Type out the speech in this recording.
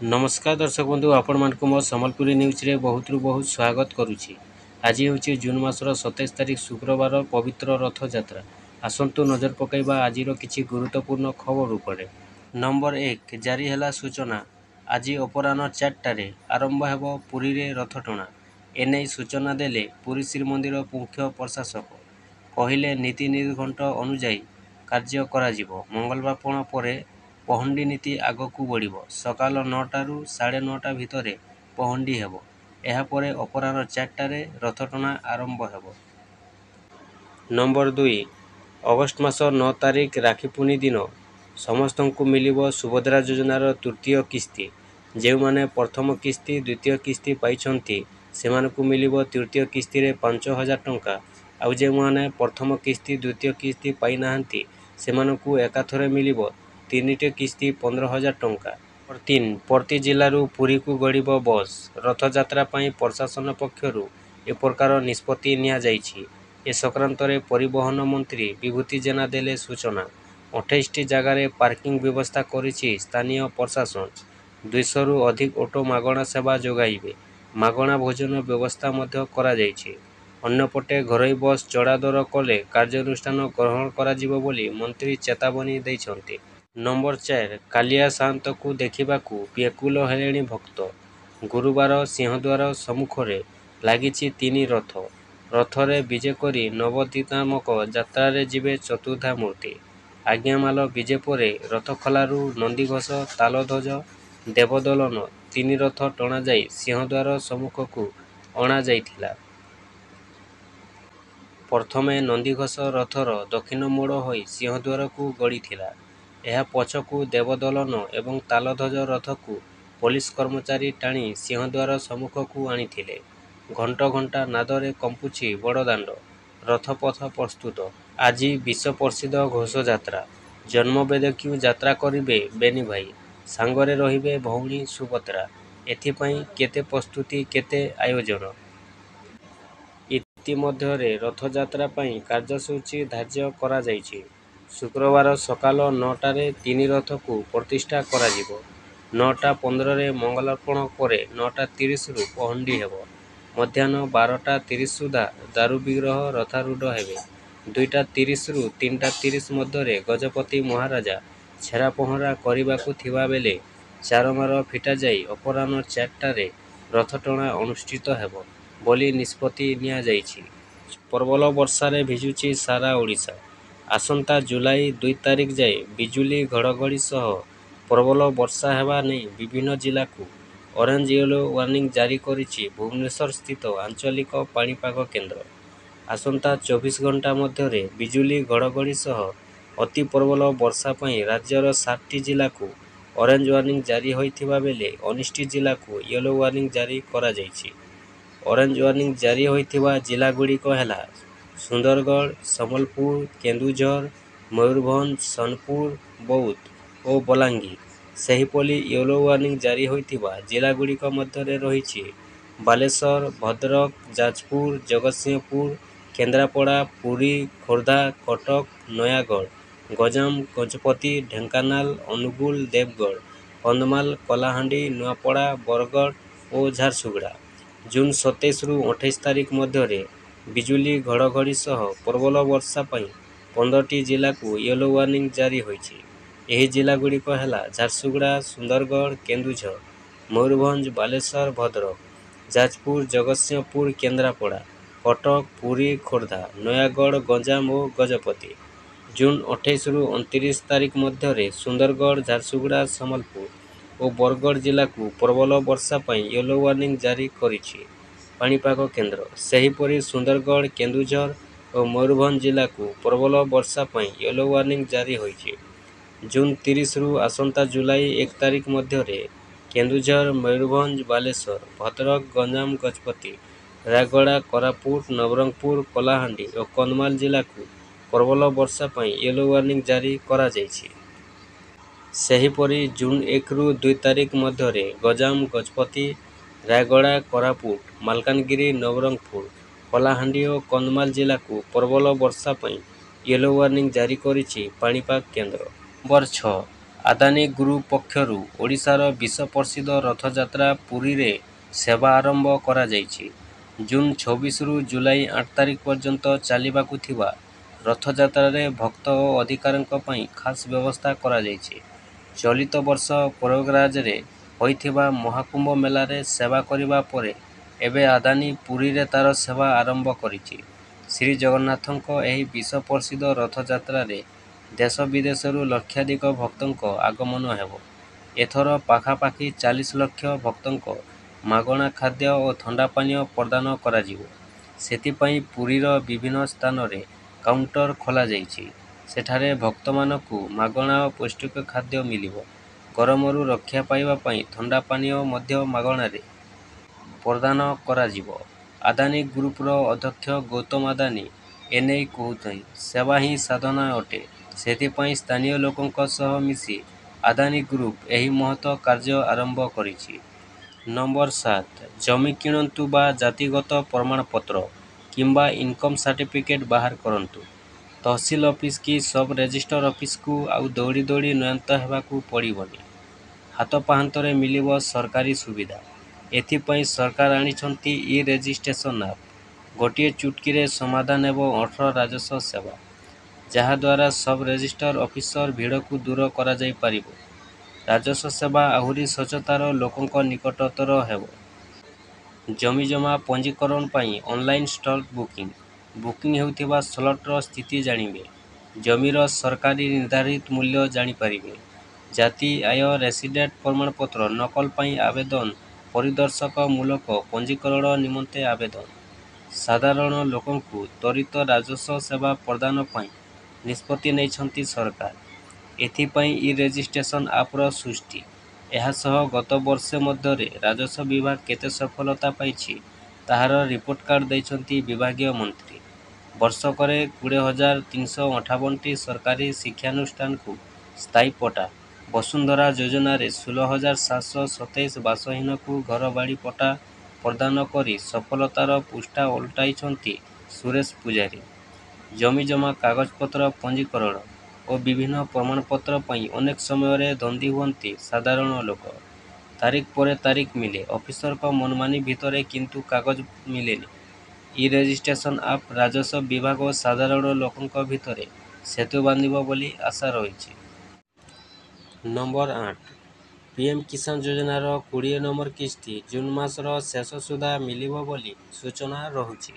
नमस्कार दर्शक बंधु आपण मानक मो सम्बलपुरी न्यूज रे बहुत बहुत स्वागत करुछि। आज होछि जून मासर 27 तारिख शुक्रवार पवित्र रथ यात्रा। आसंतु नजर पकाइबा आजिर किछि गुरुत्वपूर्ण खबर उपरे। नंबर 1 जारी हैला सूचना। आज अपराह्न 4टारे आरंभ हेबो पुरी रे रथ टଣା। एनै सूचना देले पुरी श्रीमंदिर मुख्य प्रशासक कहिले नीति निर्घंट अनुଯାयी कार्य करा जिवो। मंगलवार परे पहंडी नीति आगकू बढ़िबो। सकाल 9टारू 9:30 भितरे पहंडी हेबो। एहा परे अपराह्न 4टारे रथ टଣା आरंभ हेबो। नंबर 2 अगस्ट मास 9 तारिख राखी पूर्णि दिन समस्तंकु मिलिबो सुभद्रा योजनार तृतीय किस्ती। जेउ माने प्रथम किस्ती द्वितीय किस्ती पाइछंती सेमानकु मिलिबो तृतीय किस्ती रे 5000 टंका। आउ जेउ माने प्रथम किस्ती द्वितीय किस्ती पाइ नाहंती सेमानकु एकाथरे मिलिबो तीनिटे किस्ती 15000 टंका। 3 प्रति जिल्लारू पुरी को गड़िबो बस। रथ यात्रा पाई प्रशासन पक्षरु ए प्रकार निष्पत्ति निया जाइछि। ए संक्रांत रे परिवहन मंत्री विभूति जेना देले सूचना। 28 टी जगार पार्किंग व्यवस्था करिछि स्थानीय प्रशासन। 200 रु अधिक ऑटो मागणा सेवा जोगाइबे। मागणा भोजन व्यवस्था मध्य करा जाइछि। अन्यपटे घरोई बस चढ़ा दर कले कार्यानुष्ठान ग्रहण करा जिवो बोली मंत्री चेतावनी दैछन्ति। नंबर 4 कालिया सान्त को देखिबाकू व्याकुल हेलेणी भक्त। गुरुवार सिंहद्वार सम्मुखरे लागिछि 3 रथ। रथरे विजे करी नवदीतात्मक यात्रा जिबे चतुर्धा मूर्ति। आज्ञामाल विजे परे रथखलारू नंदीघोष तालध्वज देवदलन 3 रथ टणा जाई सिंहद्वार सम्मुखकू अणा जाइथिला। प्रथमे नंदीघोष रथर दक्षिण मोड़ होई सिंहद्वार को गड़ीथिला। एहा पछकू देवदलन एवं तालध्वज रथकू पुलिस कर्मचारी टाणी सिंहद्वार सम्मुखकू आनिथिले। घंट घंटा नादरे कंपुछि बड़दाण्ड। रथपथ प्रस्तुत। आज विश्व प्रसिद्ध घोषयात्रा। जन्मवेदक्यू यात्रा करिबे बेनी भाई। सांगरे रहिबे भौणी सुभद्रा। एथिपाई केते प्रस्तुति केते आयोजन। इतिमध्यरे रथयात्रा पाई कार्यसूची धार्य करा जाइछि। शुक्रवार सकाल 9टारे 3 रथकू प्रतिष्ठा करा जिवो। 9:15 रे मंगलार्पण परे 9:30 रु पहंडी हेबो। मध्याह्न 12:30 सुधा दारू विग्रह रथारूढ़ हेबे। 2:30 रु 3:30 मध्यरे गजपति महाराजा छेरा पहरा करिबाकू थिबा बेले चारमार फिटा जाई अपराह्न 4टारे रथ टଣା अनुष्ठित हेबो बोली निष्पत्ति निया जाइछि। प्रबल वर्षारे भिजुछि सारा ओडिशा। आसंता जुलाई 2 तारिख जाए बिजुली घड़घड़ी सह प्रबल वर्षा हेबा नै विभिन्न जिला को ऑरेंज येलो वार्निंग जारी करिछि भुवनेश्वर स्थित आंचलिक पाणीपाग केन्द्र। आसंता 24 घंटा मध्यरे बिजुली घड़घड़ी सह अति प्रबल वर्षा पाई राज्यर 7टी जिला को ऑरेंज वार्निंग जारी होइथिबा बेले 19टी जिला को येलो वार्निंग जारी करा जाइछि। ऑरेंज वार्निंग जारी होइथिबा जिला गुड़िक हैला सुंदरगढ़, सम्बलपुर, केन्दुझर, मयूरभंज, सोनपुर, बौद्ध और बलांगीर। सेहिपरि येलो वार्निंग जारी होइथिबा जिला गुड़िक मध्यरे रहिछि बालेश्वर, भद्रक, जाजपुर, जगतसिंहपुर, केन्द्रापड़ा, पुरी, खोर्धा, कटक, नयागढ़, गंजाम, गजपति, ढेंकानाल, अनुगुल, देवगढ़, कंधमाल, कलाहांडी, नुआपड़ा, बरगढ़ और झारसुगुड़ा। जून 27 रु 28 तारिख मध्यरे बिजुली घड़घड़ी सह प्रबल वर्षा पाई 15टी जिला को येलो वार्निंग जारी होइछि। एही जिला गुड़िक हैला झारसुगुड़ा, सुंदरगढ़, केन्दुझर, मयूरभंज, बालेश्वर, भद्रक, जाजपुर, जगतसिंहपुर, केन्द्रापड़ा, कटक, पुरी, खोर्धा, नयागढ़, गंजाम और गजपति। जून 28 रु 29 तारिख मध्यरे सुंदरगढ़, झारसुगुड़ा, सम्बलपुर और बरगढ़ जिला को प्रबल वर्षा पाई येलो वार्निंग जारी करिछि पाणीपाग केन्द्र। सेहिपरि सुंदरगढ़, केन्दुझर और मयूरभंज जिला को प्रबल वर्षा पाई येलो वार्निंग जारी होइछि। जून 30 रु आसंता जुलाई 1 तारिख मध्यरे केन्दुझर, मयूरभंज, बालेश्वर, भद्रक, गंजाम, गजपति, रायगड़ा, कोरापुट, नवरंगपुर, कलाहांडी और कंधमाल जिला को प्रबल वर्षा पाई येलो वार्निंग जारी करा जाइछि। सेहिपरि जून 1 रु 2 तारिख मध्यरे गंजाम, गजपति, रायगड़ा, कोरापुट, मालकानगिरी, नवरंगपुर, कलाहांडी और कंधमाल जिला को प्रबल वर्षा पाई येलो वार्निंग जारी करिछि पाणीपाग केन्द्र। नंबर 6 ଆଦାନୀ ଗ୍ରୁପ ପକ୍ଷରୁ ଓଡ଼ିଶାର ବିଶ୍ୱ ପ୍ରସିଦ୍ଧ ରଥଯାତ୍ରା ପୁରୀରେ ସେବା ଆରମ୍ଭ କରାଯାଇଛି। ଜୁନ୍ 26ରୁ ଜୁଲାଇ 8 ତାରିଖ ପର୍ଯ୍ୟନ୍ତ ଚାଲିବାକୁ ଥିବା ରଥଯାତ୍ରାରେ ଭକ୍ତ ଓ ଅଧିକାରୀଙ୍କ ପାଇଁ ଖାସ୍ ବ୍ୟବସ୍ଥା କରାଯାଇଛି। ଚଳିତ ବର୍ଷ ପ୍ରୟାଗରାଜରେ ହୋଇଥିବା ମହାକୁମ୍ଭ ମେଲାରେ ସେବା କରିବା ପରେ ଏବେ ଆଦାନୀ ପୁରୀରେ ତା'ର ସେବା ଆରମ୍ଭ କରିଛି। ଶ୍ରୀଜଗନ୍ନାଥଙ୍କ ଏହି ବିଶ୍ୱ ପ୍ରସିଦ୍ଧ ରଥଯାତ୍ରାରେ ଦେଶ ବିଦେଶରୁ ଲକ୍ଷାଧିକ ଭକ୍ତଙ୍କ ଆଗମନ ହେବ। ଏଥର ପାଖାପାଖି 40 ଲକ୍ଷ ଭକ୍ତଙ୍କ ମାଗଣା ଖାଦ୍ୟ ଓ ଥଣ୍ଡା ପାନୀୟ ପ୍ରଦାନ କରାଯିବ। ସେଥିପାଇଁ ପୁରୀର ବିଭିନ୍ନ ସ୍ଥାନରେ କାଉଣ୍ଟର ଖୋଲାଯାଇଛି। ସେଠାରେ ଭକ୍ତମାନଙ୍କୁ ମାଗଣା ଓ ପୌଷ୍ଟିକ ଖାଦ୍ୟ ମିଳିବ। ଗରମରୁ ରକ୍ଷା ପାଇବା ପାଇଁ ଥଣ୍ଡା ପାନୀୟ ମଧ୍ୟ ମାଗଣାରେ ପ୍ରଦାନ କରାଯିବ। ଆଦାନୀ ଗ୍ରୁପର ଅଧ୍ୟକ୍ଷ ଗୌତମ ଆଦାନୀ ଏନେଇ କହୁଛନ୍ତି, ସେବା ହିଁ ସାଧନା ଅଟେ। ସେଥିପାଇଁ ସ୍ଥାନୀୟ ଲୋକଙ୍କ ସହ ମିଶି ଆଦାନୀ ଗ୍ରୁପ ଏହି ମହତ୍ କାର୍ଯ୍ୟ ଆରମ୍ଭ କରିଛି। ନମ୍ବର 7 ଜମି କିଣନ୍ତୁ ବା ଜାତିଗତ ପ୍ରମାଣପତ୍ର କିମ୍ବା ଇନକମ୍ ସାର୍ଟିଫିକେଟ୍ ବାହାର କରନ୍ତୁ। ତହସିଲ ଅଫିସ କି ସବ୍ ରେଜିଷ୍ଟର ଅଫିସକୁ ଆଉ ଦୌଡ଼ି ଦୌଡ଼ି ନୟାନ୍ତ ହେବାକୁ ପଡ଼ିବନି। ହାତ ପାହାନ୍ତରେ ମିଳିବ ସରକାରୀ ସୁବିଧା। ଏଥିପାଇଁ ସରକାର ଆଣିଛନ୍ତି ଇ-ରେଜିଷ୍ଟ୍ରେସନ ଆପ୍। ଗୋଟିଏ ଚୁଟକିରେ ସମାଧାନ ହେବ 18 ରାଜସ୍ୱ ସେବା, ଯାହାଦ୍ୱାରା ସବ୍ ରେଜିଷ୍ଟର ଅଫିସର ଭିଡ଼କୁ ଦୂର କରାଯାଇପାରିବ। ରାଜସ୍ୱ ସେବା ଆହୁରି ସଚ୍ଚୋଟର ଲୋକଙ୍କ ନିକଟତର ହେବ। ଜମିଜମା ପଞ୍ଜୀକରଣ ପାଇଁ ଅନଲାଇନ୍ ସ୍ଲଟ୍ ବୁକିଂ। ବୁକିଂ ହେଉଥିବା ସ୍ଲଟ୍ର ସ୍ଥିତି ଜାଣିବେ। ଜମିର ସରକାରୀ ନିର୍ଦ୍ଧାରିତ ମୂଲ୍ୟ ଜାଣିପାରିବେ। ଜାତି, ଆୟ, ରେସିଡେଣ୍ଟ ପ୍ରମାଣପତ୍ର ନକଲ ପାଇଁ ଆବେଦନ ପରିଦର୍ଶକମୂଳକ ପଞ୍ଜୀକରଣ ନିମନ୍ତେ ଆବେଦନ। ସାଧାରଣ ଲୋକଙ୍କୁ ତ୍ୱରିତ ରାଜସ୍ୱ ସେବା ପ୍ରଦାନ ପାଇଁ ନିଷ୍ପତ୍ତି ନେଇଛନ୍ତି ସରକାର। ଏଥିପାଇଁ ଇ-ରେଜିଷ୍ଟ୍ରେସନ ଆପର ସୃଷ୍ଟି। ଏହାସହ ଗତ ବର୍ଷେ ମଧ୍ୟରେ ରାଜସ୍ୱ ବିଭାଗ କେତେ ସଫଳତା ପାଇଛି ତାହାର ରିପୋର୍ଟକାର୍ଡ ଦେଇଛନ୍ତି ବିଭାଗୀୟ ମନ୍ତ୍ରୀ। ବର୍ଷକରେ 20,358ଟି ସରକାରୀ ଶିକ୍ଷାନୁଷ୍ଠାନକୁ ସ୍ଥାୟୀ ପଟ୍ଟା, ବସୁନ୍ଧରା ଯୋଜନାରେ 16,727 ବାସହୀନଙ୍କୁ ଘରବାଡ଼ି ପଟ୍ଟା ପ୍ରଦାନ କରି ସଫଳତାର ପୃଷ୍ଠା ଓଲଟାଇଛନ୍ତି ସୁରେଶ ପୂଜାରୀ। ଜମିଜମା କାଗଜପତ୍ର ପଞ୍ଜୀକରଣ ଓ ବିଭିନ୍ନ ପ୍ରମାଣପତ୍ର ପାଇଁ ଅନେକ ସମୟରେ ଦନ୍ଦୀ ହୁଅନ୍ତି ସାଧାରଣ ଲୋକ। ତାରିଖ ପରେ ତାରିଖ ମିଳେ, ଅଫିସରଙ୍କ ମନମାନି ଭିତରେ କିନ୍ତୁ କାଗଜ ମିଳେନି। ଇ-ରେଜିଷ୍ଟ୍ରେସନ ଆପ୍ ରାଜସ୍ୱ ବିଭାଗ ଓ ସାଧାରଣ ଲୋକଙ୍କ ଭିତରେ ସେତୁ ବାନ୍ଧିବ ବୋଲି ଆଶା ରହିଛି। ନମ୍ବର 8 ପିଏମ୍ କିଷାନ ଯୋଜନାର 20 ନମ୍ବର କିସ୍ତି ଜୁନ୍ ମାସର ଶେଷ ସୁଦ୍ଧା ମିଳିବ ବୋଲି ସୂଚନା ରହୁଛି।